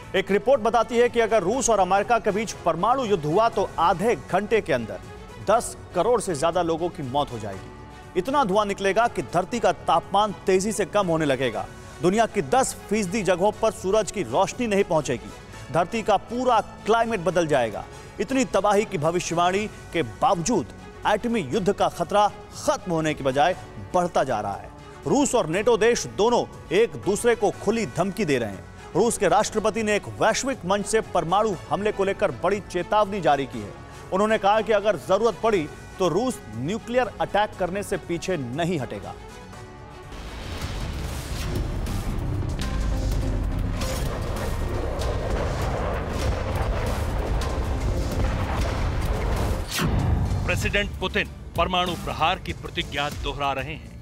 एक रिपोर्ट बताती है कि अगर रूस और अमेरिका के बीच परमाणु युद्ध हुआ तो आधे घंटे के अंदर 10 करोड़ से ज्यादा लोगों की मौत हो जाएगी। इतना धुआं निकलेगा कि धरती का तापमान तेजी से कम होने लगेगा। दुनिया की 10% जगहों पर सूरज की रोशनी नहीं पहुंचेगी। धरती का पूरा क्लाइमेट बदल जाएगा। इतनी तबाही की भविष्यवाणी के बावजूद एटमी युद्ध का खतरा खत्म होने की बजाय बढ़ता जा रहा है। रूस और नेटो देश दोनों एक दूसरे को खुली धमकी दे रहे हैं। रूस के राष्ट्रपति ने एक वैश्विक मंच से परमाणु हमले को लेकर बड़ी चेतावनी जारी की है। उन्होंने कहा कि अगर जरूरत पड़ी तो रूस न्यूक्लियर अटैक करने से पीछे नहीं हटेगा। प्रेसिडेंट पुतिन परमाणु प्रहार की प्रतिज्ञा दोहरा रहे हैं।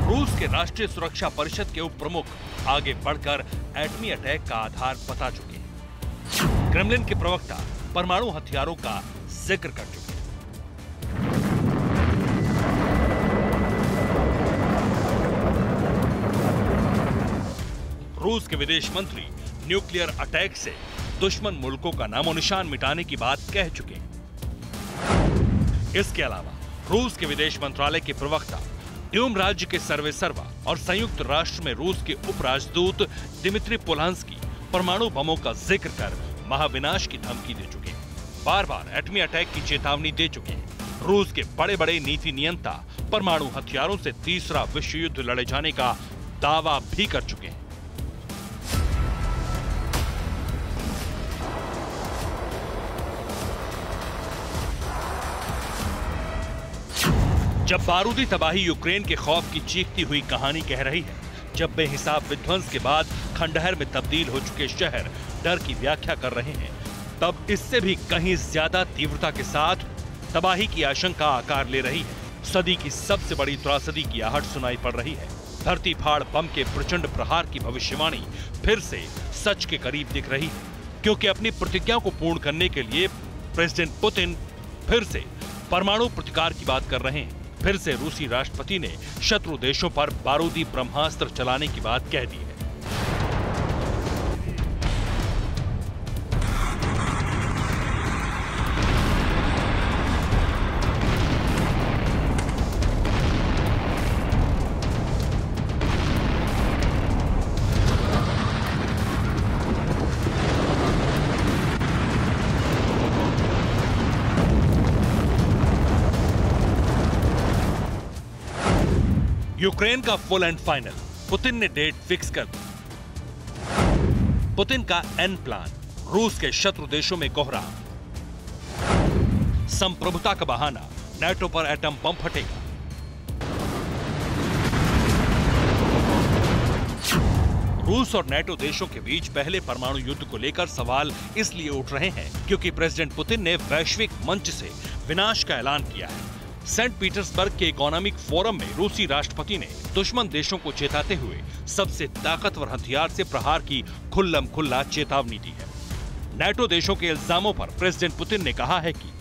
रूस के राष्ट्रीय सुरक्षा परिषद के उप प्रमुख आगे बढ़कर एटमी अटैक का आधार बता चुके हैं। क्रेमलिन के प्रवक्ता परमाणु हथियारों का जिक्र कर चुके हैं। रूस के विदेश मंत्री न्यूक्लियर अटैक से दुश्मन मुल्कों का नामो निशान मिटाने की बात कह चुके हैं। इसके अलावा रूस के विदेश मंत्रालय के प्रवक्ता ड्यूम राज्य के सर्वेसर्वा और संयुक्त राष्ट्र में रूस के उपराजदूत दिमित्री पोलांस्की परमाणु बमों का जिक्र कर महाविनाश की धमकी दे चुके हैं। बार बार एटमी अटैक की चेतावनी दे चुके हैं। रूस के बड़े बड़े नीति नियंता परमाणु हथियारों से तीसरा विश्व युद्ध लड़े जाने का दावा भी कर चुके हैं। जब बारूदी तबाही यूक्रेन के खौफ की चीखती हुई कहानी कह रही है, जब बेहिसाब विध्वंस के बाद खंडहर में तब्दील हो चुके शहर डर की व्याख्या कर रहे हैं, तब इससे भी कहीं ज्यादा तीव्रता के साथ तबाही की आशंका आकार ले रही है। सदी की सबसे बड़ी त्रासदी की आहट सुनाई पड़ रही है। धरती फाड़ बम के प्रचंड प्रहार की भविष्यवाणी फिर से सच के करीब दिख रही है, क्योंकि अपनी प्रतिज्ञा को पूर्ण करने के लिए प्रेसिडेंट पुतिन फिर से परमाणु प्रतिकार की बात कर रहे हैं। फिर से रूसी राष्ट्रपति ने शत्रु देशों पर बारूदी ब्रह्मास्त्र चलाने की बात कह दी है। यूक्रेन का फुल एंड फाइनल, पुतिन ने डेट फिक्स कर दी। पुतिन का एन प्लान, रूस के शत्रु देशों में कोहराम। संप्रभुता का बहाना, नेटो पर एटम बम फटेगा। रूस और नेटो देशों के बीच पहले परमाणु युद्ध को लेकर सवाल इसलिए उठ रहे हैं क्योंकि प्रेसिडेंट पुतिन ने वैश्विक मंच से विनाश का ऐलान किया है। सेंट पीटर्सबर्ग के इकोनॉमिक फोरम में रूसी राष्ट्रपति ने दुश्मन देशों को चेताते हुए सबसे ताकतवर हथियार से प्रहार की खुल्लम खुल्ला चेतावनी दी है। नेटो देशों के इल्जामों पर प्रेसिडेंट पुतिन ने कहा है कि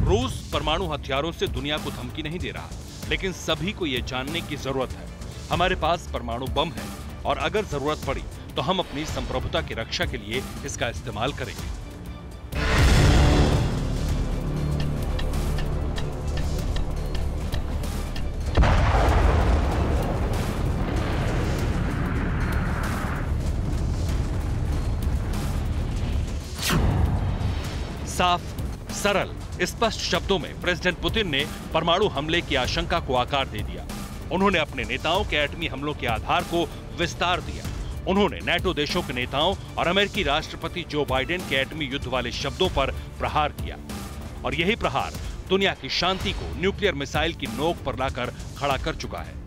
रूस परमाणु हथियारों से दुनिया को धमकी नहीं दे रहा, लेकिन सभी को यह जानने की जरूरत है हमारे पास परमाणु बम है और अगर जरूरत पड़ी तो हम अपनी संप्रभुता की रक्षा के लिए इसका इस्तेमाल करेंगे। साफ, सरल, स्पष्ट शब्दों में प्रेसिडेंट पुतिन ने परमाणु हमले की आशंका को आकार दे दिया। उन्होंने अपने नेताओं के एटमी हमलों के आधार को विस्तार दिया। उन्होंने नेटो देशों के नेताओं और अमेरिकी राष्ट्रपति जो बाइडेन के एटमी युद्ध वाले शब्दों पर प्रहार किया और यही प्रहार दुनिया की शांति को न्यूक्लियर मिसाइल की नोक पर लाकर खड़ा कर चुका है।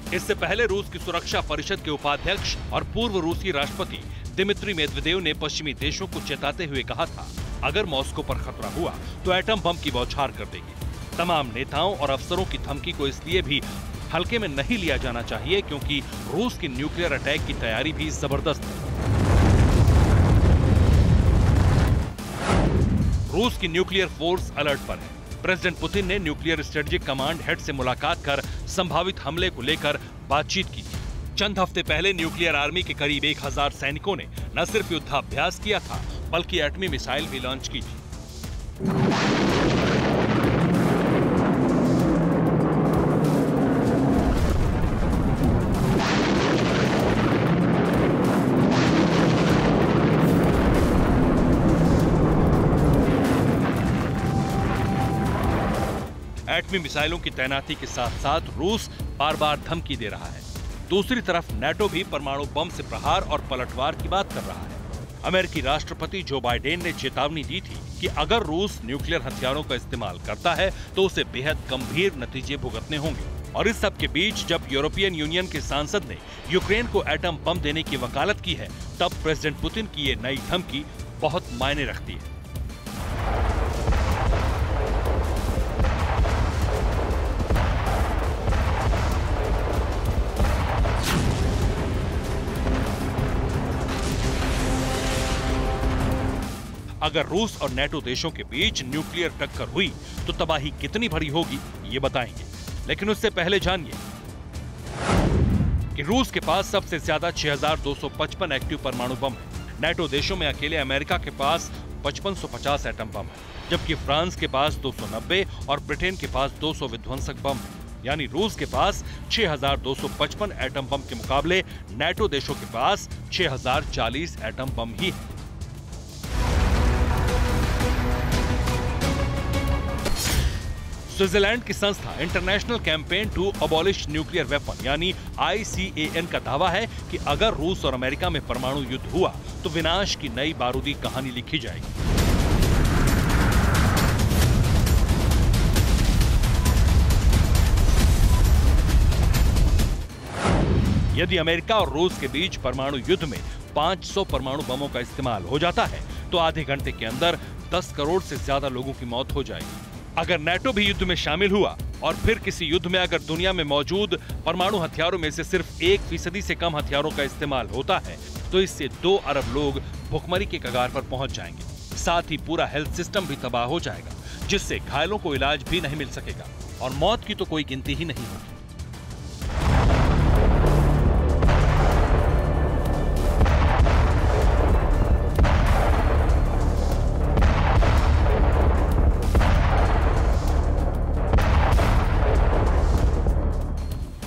इससे पहले रूस की सुरक्षा परिषद के उपाध्यक्ष और पूर्व रूसी राष्ट्रपति दिमित्री मेदवेदेव ने पश्चिमी देशों को चेताते हुए कहा था, अगर मॉस्को पर खतरा हुआ तो एटम बम की बौछार कर देगी। तमाम नेताओं और अफसरों की धमकी को इसलिए भी हल्के में नहीं लिया जाना चाहिए क्योंकि रूस की न्यूक्लियर अटैक की तैयारी भी जबरदस्त है। रूस की न्यूक्लियर फोर्स अलर्ट पर है। प्रेसिडेंट पुतिन ने न्यूक्लियर स्ट्रेटेजिक कमांड हेड से मुलाकात कर संभावित हमले को लेकर बातचीत की थी। चंद हफ्ते पहले न्यूक्लियर आर्मी के करीब 1000 सैनिकों ने न सिर्फ युद्धाभ्यास किया था, बल्कि एटमी मिसाइल भी लॉन्च की थी। एटमी मिसाइलों की तैनाती के साथ साथ रूस बार बार धमकी दे रहा है। दूसरी तरफ नेटो भी परमाणु बम से प्रहार और पलटवार की बात कर रहा है। अमेरिकी राष्ट्रपति जो बाइडेन ने चेतावनी दी थी कि अगर रूस न्यूक्लियर हथियारों का इस्तेमाल करता है तो उसे बेहद गंभीर नतीजे भुगतने होंगे। और इस सब के बीच जब यूरोपियन यूनियन के सांसद ने यूक्रेन को एटम बम देने की वकालत की है, तब प्रेसिडेंट पुतिन की ये नई धमकी बहुत मायने रखती है। अगर रूस और नेटो देशों के बीच न्यूक्लियर टक्कर हुई तो तबाही कितनी बड़ी होगी, ये बताएंगे। लेकिन उससे पहले जानिए कि रूस के पास सबसे ज्यादा 6255 एक्टिव परमाणु बम है। नेटो देशों में अकेले अमेरिका के पास 5550 एटम बम है, जबकि फ्रांस के पास 290 और ब्रिटेन के पास 200 विध्वंसक बम है। यानी रूस के पास 6255 एटम बम के मुकाबले नेटो देशों के पास 6040 एटम बम ही है। स्विट्जरलैंड की संस्था international campaign to abolish nuclear weapon यानी ICAN का दावा है कि अगर रूस और अमेरिका में परमाणु युद्ध हुआ तो विनाश की नई बारूदी कहानी लिखी जाएगी। यदि अमेरिका और रूस के बीच परमाणु युद्ध में 500 परमाणु बमों का इस्तेमाल हो जाता है तो आधे घंटे के अंदर 10 करोड़ से ज्यादा लोगों की मौत हो जाएगी। अगर नेटो भी युद्ध में शामिल हुआ और फिर किसी युद्ध में अगर दुनिया में मौजूद परमाणु हथियारों में से सिर्फ 1% से कम हथियारों का इस्तेमाल होता है तो इससे 2 अरब लोग भुखमरी के कगार पर पहुंच जाएंगे। साथ ही पूरा हेल्थ सिस्टम भी तबाह हो जाएगा, जिससे घायलों को इलाज भी नहीं मिल सकेगा और मौत की तो कोई गिनती ही नहीं होगी।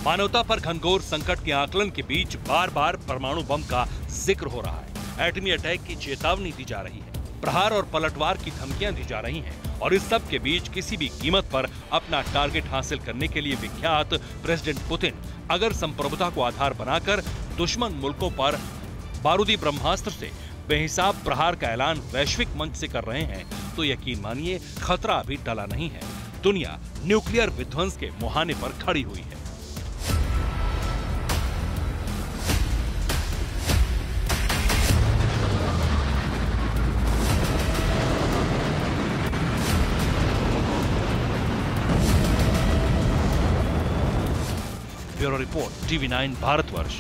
मानवता पर घनघोर संकट के आकलन के बीच बार बार परमाणु बम का जिक्र हो रहा है। एटमी अटैक की चेतावनी दी जा रही है, प्रहार और पलटवार की धमकियां दी जा रही हैं और इस सब के बीच किसी भी कीमत पर अपना टारगेट हासिल करने के लिए विख्यात प्रेसिडेंट पुतिन अगर संप्रभुता को आधार बनाकर दुश्मन मुल्कों पर बारूदी ब्रह्मास्त्र से बेहिसाब प्रहार का ऐलान वैश्विक मंच से कर रहे हैं तो यकीन मानिए खतरा अभी टला नहीं है। दुनिया न्यूक्लियर विध्वंस के मुहाने पर खड़ी हुई है। Bureau report, TV9 Bharatvarsh.